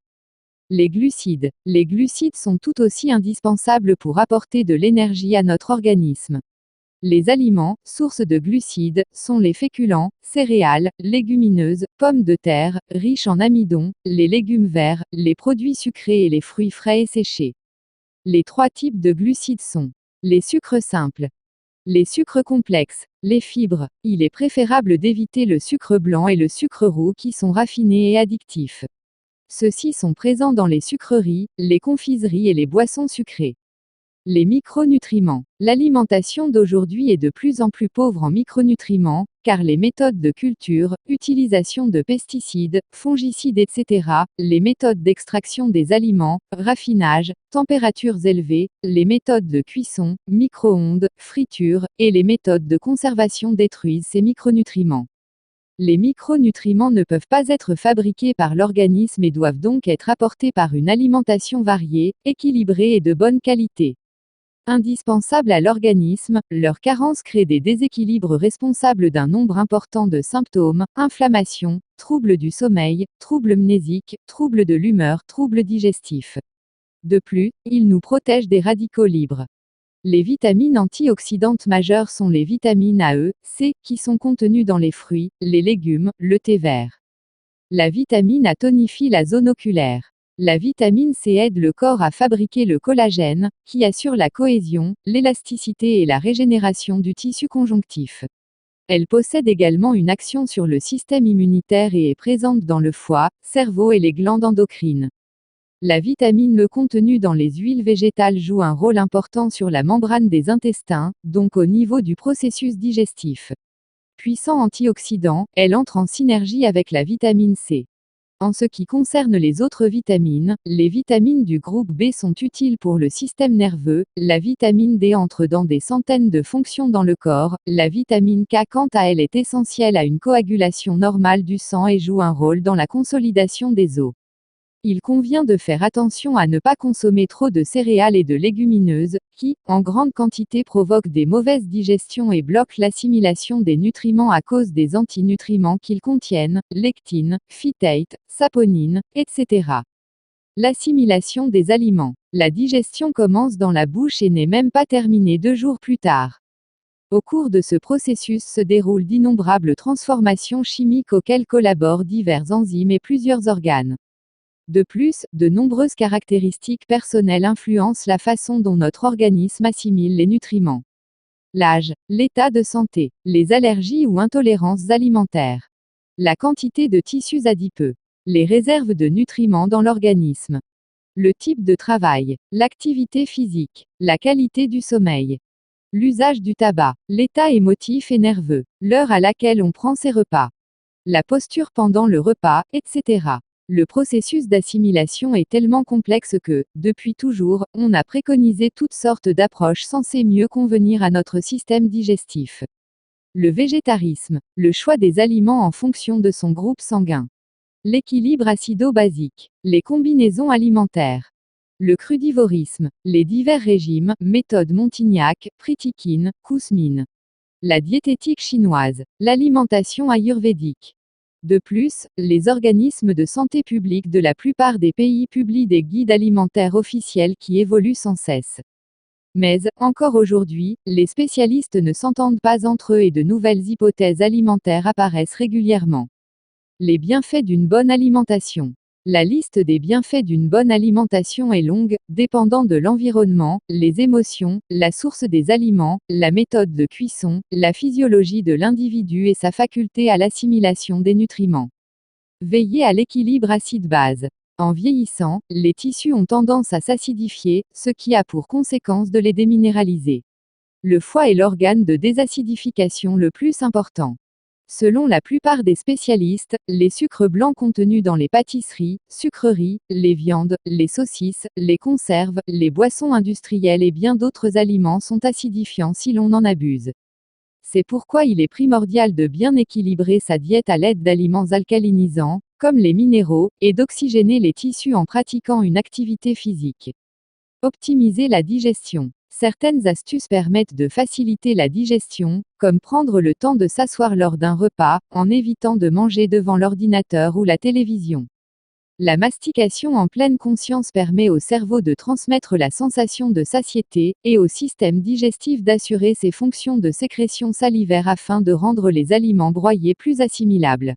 Les glucides. Les glucides sont tout aussi indispensables pour apporter de l'énergie à notre organisme. Les aliments, sources de glucides, sont les féculents, céréales, légumineuses, pommes de terre, riches en amidon, les légumes verts, les produits sucrés et les fruits frais et séchés. Les 3 types de glucides sont les sucres simples, les sucres complexes, les fibres. Il est préférable d'éviter le sucre blanc et le sucre roux qui sont raffinés et addictifs. Ceux-ci sont présents dans les sucreries, les confiseries et les boissons sucrées. Les micronutriments. L'alimentation d'aujourd'hui est de plus en plus pauvre en micronutriments, car les méthodes de culture, utilisation de pesticides, fongicides etc., les méthodes d'extraction des aliments, raffinage, températures élevées, les méthodes de cuisson, micro-ondes, friture, et les méthodes de conservation détruisent ces micronutriments. Les micronutriments ne peuvent pas être fabriqués par l'organisme et doivent donc être apportés par une alimentation variée, équilibrée et de bonne qualité. Indispensables à l'organisme, leur carence crée des déséquilibres responsables d'un nombre important de symptômes, inflammation, troubles du sommeil, troubles mnésiques, troubles de l'humeur, troubles digestifs. De plus, ils nous protègent des radicaux libres. Les vitamines antioxydantes majeures sont les vitamines A, E, C, qui sont contenues dans les fruits, les légumes, le thé vert. La vitamine A tonifie la zone oculaire. La vitamine C aide le corps à fabriquer le collagène, qui assure la cohésion, l'élasticité et la régénération du tissu conjonctif. Elle possède également une action sur le système immunitaire et est présente dans le foie, cerveau et les glandes endocrines. La vitamine E contenue dans les huiles végétales joue un rôle important sur la membrane des intestins, donc au niveau du processus digestif. Puissant antioxydant, elle entre en synergie avec la vitamine C. En ce qui concerne les autres vitamines, les vitamines du groupe B sont utiles pour le système nerveux, la vitamine D entre dans des centaines de fonctions dans le corps, la vitamine K quant à elle est essentielle à une coagulation normale du sang et joue un rôle dans la consolidation des os. Il convient de faire attention à ne pas consommer trop de céréales et de légumineuses, qui, en grande quantité provoquent des mauvaises digestions et bloquent l'assimilation des nutriments à cause des antinutriments qu'ils contiennent, lectine, phytate, saponine, etc. L'assimilation des aliments. La digestion commence dans la bouche et n'est même pas terminée 2 jours plus tard. Au cours de ce processus se déroulent d'innombrables transformations chimiques auxquelles collaborent divers enzymes et plusieurs organes. De plus, de nombreuses caractéristiques personnelles influencent la façon dont notre organisme assimile les nutriments. L'âge, l'état de santé, les allergies ou intolérances alimentaires, la quantité de tissus adipeux, les réserves de nutriments dans l'organisme, le type de travail, l'activité physique, la qualité du sommeil, l'usage du tabac, l'état émotif et nerveux, l'heure à laquelle on prend ses repas, la posture pendant le repas, etc. Le processus d'assimilation est tellement complexe que, depuis toujours, on a préconisé toutes sortes d'approches censées mieux convenir à notre système digestif. Le végétarisme, le choix des aliments en fonction de son groupe sanguin. L'équilibre acido-basique, les combinaisons alimentaires. Le crudivorisme, les divers régimes, méthode Montignac, Pritikin, Kousmine. La diététique chinoise, l'alimentation ayurvédique. De plus, les organismes de santé publique de la plupart des pays publient des guides alimentaires officiels qui évoluent sans cesse. Mais, encore aujourd'hui, les spécialistes ne s'entendent pas entre eux et de nouvelles hypothèses alimentaires apparaissent régulièrement. Les bienfaits d'une bonne alimentation. La liste des bienfaits d'une bonne alimentation est longue, dépendant de l'environnement, les émotions, la source des aliments, la méthode de cuisson, la physiologie de l'individu et sa faculté à l'assimilation des nutriments. Veillez à l'équilibre acide-base. En vieillissant, les tissus ont tendance à s'acidifier, ce qui a pour conséquence de les déminéraliser. Le foie est l'organe de désacidification le plus important. Selon la plupart des spécialistes, les sucres blancs contenus dans les pâtisseries, sucreries, les viandes, les saucisses, les conserves, les boissons industrielles et bien d'autres aliments sont acidifiants si l'on en abuse. C'est pourquoi il est primordial de bien équilibrer sa diète à l'aide d'aliments alcalinisants, comme les minéraux, et d'oxygéner les tissus en pratiquant une activité physique. Optimiser la digestion. Certaines astuces permettent de faciliter la digestion, comme prendre le temps de s'asseoir lors d'un repas, en évitant de manger devant l'ordinateur ou la télévision. La mastication en pleine conscience permet au cerveau de transmettre la sensation de satiété, et au système digestif d'assurer ses fonctions de sécrétion salivaire afin de rendre les aliments broyés plus assimilables.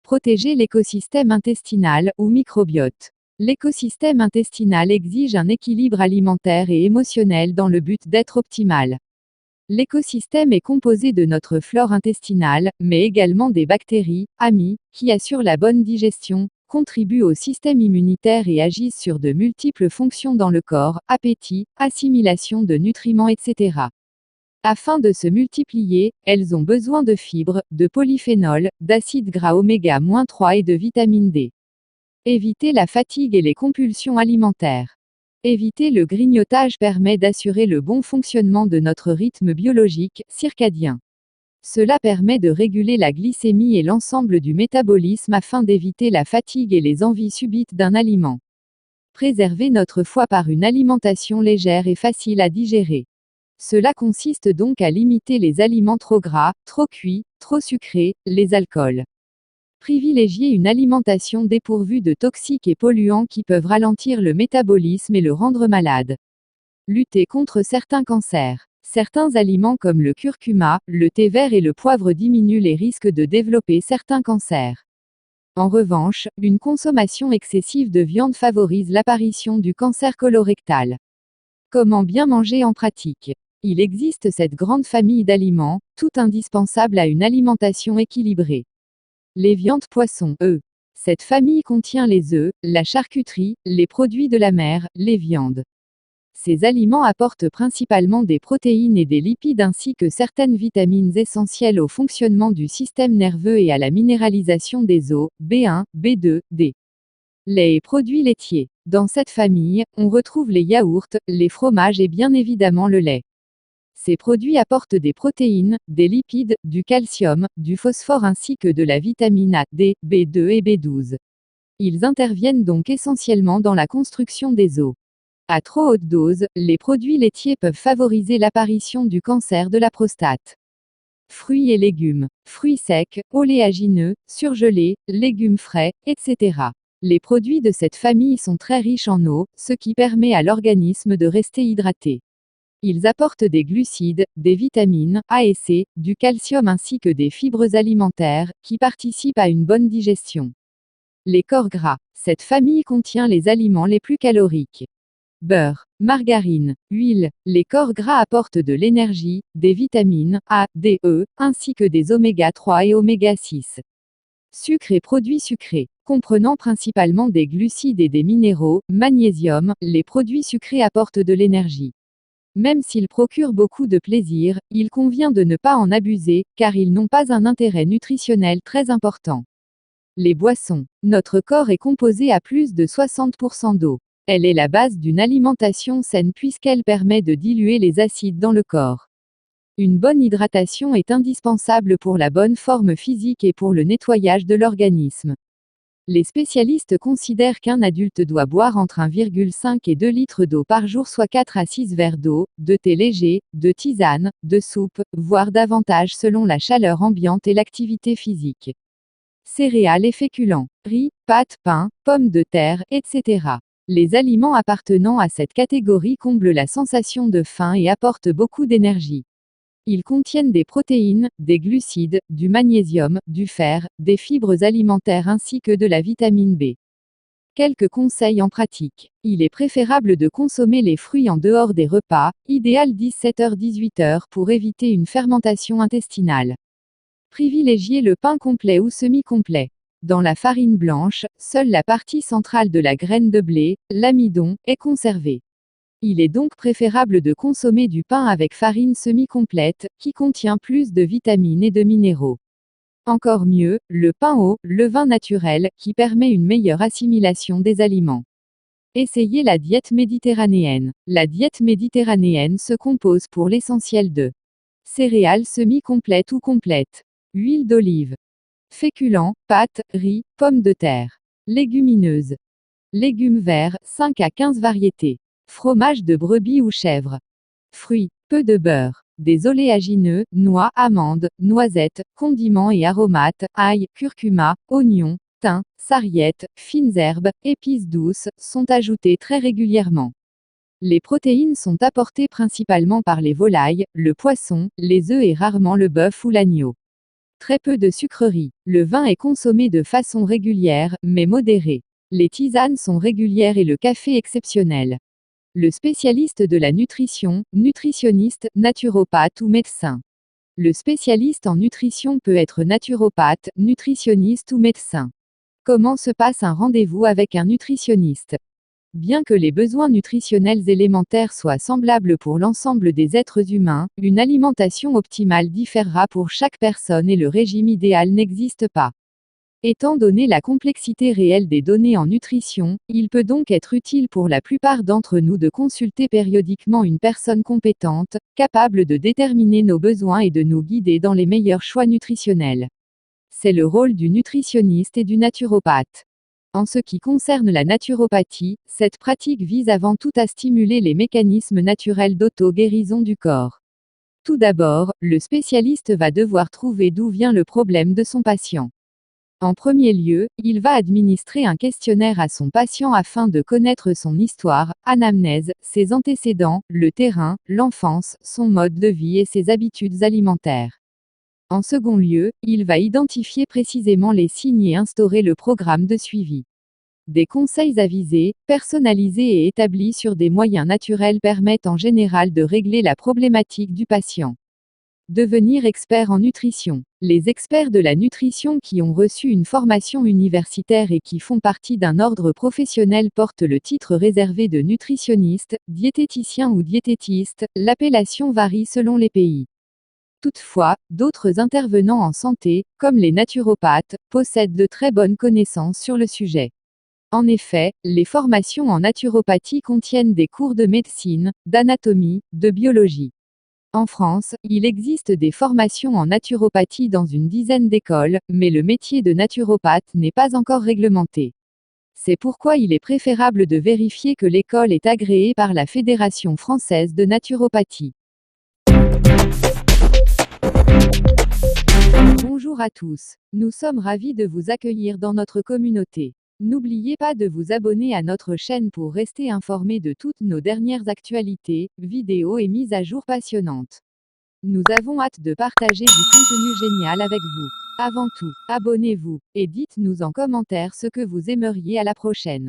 Protéger l'écosystème intestinal, ou microbiote. L'écosystème intestinal exige un équilibre alimentaire et émotionnel dans le but d'être optimal. L'écosystème est composé de notre flore intestinale, mais également des bactéries, amies, qui assurent la bonne digestion, contribuent au système immunitaire et agissent sur de multiples fonctions dans le corps, appétit, assimilation de nutriments, etc. Afin de se multiplier, elles ont besoin de fibres, de polyphénols, d'acides gras oméga-3 et de vitamine D. Éviter la fatigue et les compulsions alimentaires. Éviter le grignotage permet d'assurer le bon fonctionnement de notre rythme biologique, circadien. Cela permet de réguler la glycémie et l'ensemble du métabolisme afin d'éviter la fatigue et les envies subites d'un aliment. Préserver notre foie par une alimentation légère et facile à digérer. Cela consiste donc à limiter les aliments trop gras, trop cuits, trop sucrés, les alcools. Privilégier une alimentation dépourvue de toxiques et polluants qui peuvent ralentir le métabolisme et le rendre malade. Lutter contre certains cancers. Certains aliments comme le curcuma, le thé vert et le poivre diminuent les risques de développer certains cancers. En revanche, une consommation excessive de viande favorise l'apparition du cancer colorectal. Comment bien manger en pratique? Il existe cette grande famille d'aliments, tout indispensables à une alimentation équilibrée. Les viandes poissons, œufs. Cette famille contient les œufs, la charcuterie, les produits de la mer, les viandes. Ces aliments apportent principalement des protéines et des lipides ainsi que certaines vitamines essentielles au fonctionnement du système nerveux et à la minéralisation des os, B1, B2, D. Lait et produits laitiers. Dans cette famille, on retrouve les yaourts, les fromages et bien évidemment le lait. Ces produits apportent des protéines, des lipides, du calcium, du phosphore ainsi que de la vitamine A, D, B2 et B12. Ils interviennent donc essentiellement dans la construction des os. À trop haute dose, les produits laitiers peuvent favoriser l'apparition du cancer de la prostate. Fruits et légumes. Fruits secs, oléagineux, surgelés, légumes frais, etc. Les produits de cette famille sont très riches en eau, ce qui permet à l'organisme de rester hydraté. Ils apportent des glucides, des vitamines A et C, du calcium ainsi que des fibres alimentaires, qui participent à une bonne digestion. Les corps gras. Cette famille contient les aliments les plus caloriques. Beurre, margarine, huile. Les corps gras apportent de l'énergie, des vitamines A, D, E, ainsi que des oméga-3 et oméga-6. Sucre et produits sucrés. Comprenant principalement des glucides et des minéraux, magnésium, les produits sucrés apportent de l'énergie. Même s'ils procurent beaucoup de plaisir, il convient de ne pas en abuser, car ils n'ont pas un intérêt nutritionnel très important. Les boissons. Notre corps est composé à plus de 60% d'eau. Elle est la base d'une alimentation saine puisqu'elle permet de diluer les acides dans le corps. Une bonne hydratation est indispensable pour la bonne forme physique et pour le nettoyage de l'organisme. Les spécialistes considèrent qu'un adulte doit boire entre 1,5 et 2 litres d'eau par jour, soit 4 à 6 verres d'eau, de thé léger, de tisane, de soupe, voire davantage selon la chaleur ambiante et l'activité physique. Céréales et féculents, riz, pâtes, pain, pommes de terre, etc. Les aliments appartenant à cette catégorie comblent la sensation de faim et apportent beaucoup d'énergie. Ils contiennent des protéines, des glucides, du magnésium, du fer, des fibres alimentaires ainsi que de la vitamine B. Quelques conseils en pratique. Il est préférable de consommer les fruits en dehors des repas, idéal 17h-18h pour éviter une fermentation intestinale. Privilégiez le pain complet ou semi-complet. Dans la farine blanche, seule la partie centrale de la graine de blé, l'amidon, est conservée. Il est donc préférable de consommer du pain avec farine semi-complète, qui contient plus de vitamines et de minéraux. Encore mieux, le pain au levain naturel, qui permet une meilleure assimilation des aliments. Essayez la diète méditerranéenne. La diète méditerranéenne se compose pour l'essentiel de céréales semi-complètes ou complètes, huile d'olive, féculents, pâtes, riz, pommes de terre, légumineuses, légumes verts, 5 à 15 variétés. Fromage de brebis ou chèvre. Fruits, peu de beurre. Des oléagineux, noix, amandes, noisettes, condiments et aromates, ail, curcuma, oignons, thym, sarriette, fines herbes, épices douces, sont ajoutés très régulièrement. Les protéines sont apportées principalement par les volailles, le poisson, les œufs et rarement le bœuf ou l'agneau. Très peu de sucreries. Le vin est consommé de façon régulière, mais modérée. Les tisanes sont régulières et le café exceptionnel. Le spécialiste de la nutrition, nutritionniste, naturopathe ou médecin. Le spécialiste en nutrition peut être naturopathe, nutritionniste ou médecin. Comment se passe un rendez-vous avec un nutritionniste? Bien que les besoins nutritionnels élémentaires soient semblables pour l'ensemble des êtres humains, une alimentation optimale différera pour chaque personne et le régime idéal n'existe pas. Étant donné la complexité réelle des données en nutrition, il peut donc être utile pour la plupart d'entre nous de consulter périodiquement une personne compétente, capable de déterminer nos besoins et de nous guider dans les meilleurs choix nutritionnels. C'est le rôle du nutritionniste et du naturopathe. En ce qui concerne la naturopathie, cette pratique vise avant tout à stimuler les mécanismes naturels d'auto-guérison du corps. Tout d'abord, le spécialiste va devoir trouver d'où vient le problème de son patient. En premier lieu, il va administrer un questionnaire à son patient afin de connaître son histoire, anamnèse, ses antécédents, le terrain, l'enfance, son mode de vie et ses habitudes alimentaires. En second lieu, il va identifier précisément les signes et instaurer le programme de suivi. Des conseils avisés, personnalisés et établis sur des moyens naturels permettent en général de régler la problématique du patient. Devenir expert en nutrition. Les experts de la nutrition qui ont reçu une formation universitaire et qui font partie d'un ordre professionnel portent le titre réservé de nutritionniste, diététicien ou diététiste, l'appellation varie selon les pays. Toutefois, d'autres intervenants en santé, comme les naturopathes, possèdent de très bonnes connaissances sur le sujet. En effet, les formations en naturopathie contiennent des cours de médecine, d'anatomie, de biologie. En France, il existe des formations en naturopathie dans une dizaine d'écoles, mais le métier de naturopathe n'est pas encore réglementé. C'est pourquoi il est préférable de vérifier que l'école est agréée par la Fédération française de naturopathie. Bonjour à tous. Nous sommes ravis de vous accueillir dans notre communauté. N'oubliez pas de vous abonner à notre chaîne pour rester informé de toutes nos dernières actualités, vidéos et mises à jour passionnantes. Nous avons hâte de partager du contenu génial avec vous. Avant tout, abonnez-vous, et dites-nous en commentaire ce que vous aimeriez à la prochaine.